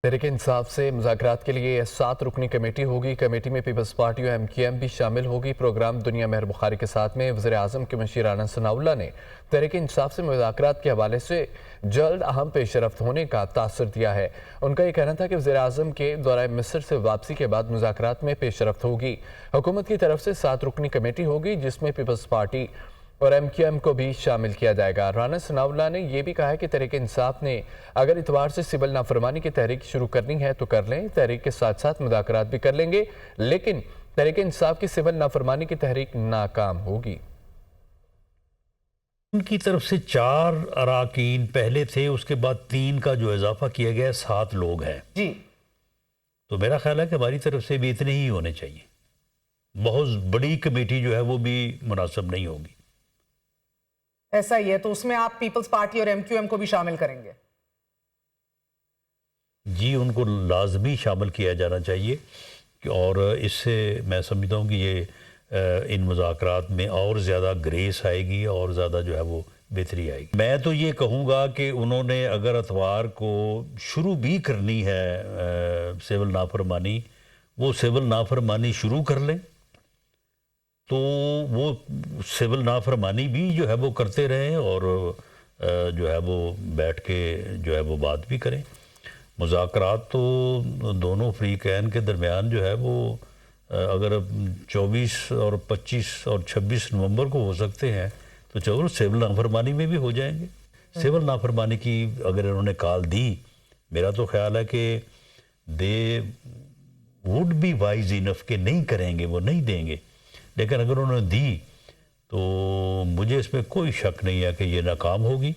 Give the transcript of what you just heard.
तहरीक इंसाफ से मुज़ाकरात के लिए 7 रुकनी कमेटी होगी। कमेटी में पीपल्स पार्टी और MQM भी शामिल होगी। प्रोग्राम दुनिया मेहर बुखारी के साथ में वज़ीर आज़म के मशीर राना सनाउल्लाह ने तहरीक इंसाफ से मुज़ाकरात के हवाले से जल्द अहम पेशरफ्त होने का तासर दिया है। उनका यह कहना था कि वज़ीर आज़म के दौरा मिस्र से वापसी के बाद मुज़ाकरात में पेशरफ्त होगी। हुकूमत की तरफ से 7 रुकनी कमेटी होगी जिसमें पीपल्स पार्टी और MQM को भी शामिल किया जाएगा। राना सनाउल्लाह ने यह भी कहा है कि तहरीक इंसाफ ने अगर इतवार से सिविल नाफरमानी की तहरीक शुरू करनी है तो कर लें, तहरीक के साथ साथ मुज़ाकरात भी कर लेंगे, लेकिन तहरीक इंसाफ की सिविल नाफरमानी की तहरीक नाकाम होगी। उनकी तरफ से 4 अराकीन पहले थे, उसके बाद 3 का जो इजाफा किया गया 7 लोग हैं जी। तो मेरा ख्याल है कि हमारी तरफ से भी इतने ही होने चाहिए। बहुत बड़ी कमेटी जो है वो भी मुनासिब नहीं होगी। ऐसा ही है, तो उसमें आप पीपल्स पार्टी और MQM को भी शामिल करेंगे? जी, उनको लाजमी शामिल किया जाना चाहिए और इससे मैं समझता हूँ कि ये इन मुज़ाकरात में और ज़्यादा ग्रेस आएगी और ज़्यादा जो है वो बेहतरी आएगी। मैं तो ये कहूँगा कि उन्होंने अगर अतवार को शुरू भी करनी है सिविल नाफरमानी, वो सिविल नाफरमानी शुरू कर लें, तो वो सिविल नाफरमानी भी जो है वो करते रहें और जो है वो बैठ के जो है वो बात भी करें। मुज़ाकरात तो दोनों फ्रीकैन के दरमियान जो है वो अगर 24 और 25 और 26 नवंबर को हो सकते हैं तो चलो सिविल नाफरमानी में भी हो जाएंगे। सिविल नाफरमानी की अगर इन्होंने कॉल दी, मेरा तो ख्याल है कि they would be wise enough के नहीं करेंगे, वो नहीं देंगे, लेकिन अगर उन्होंने दी तो मुझे इसमें कोई शक नहीं है कि ये नाकाम होगी।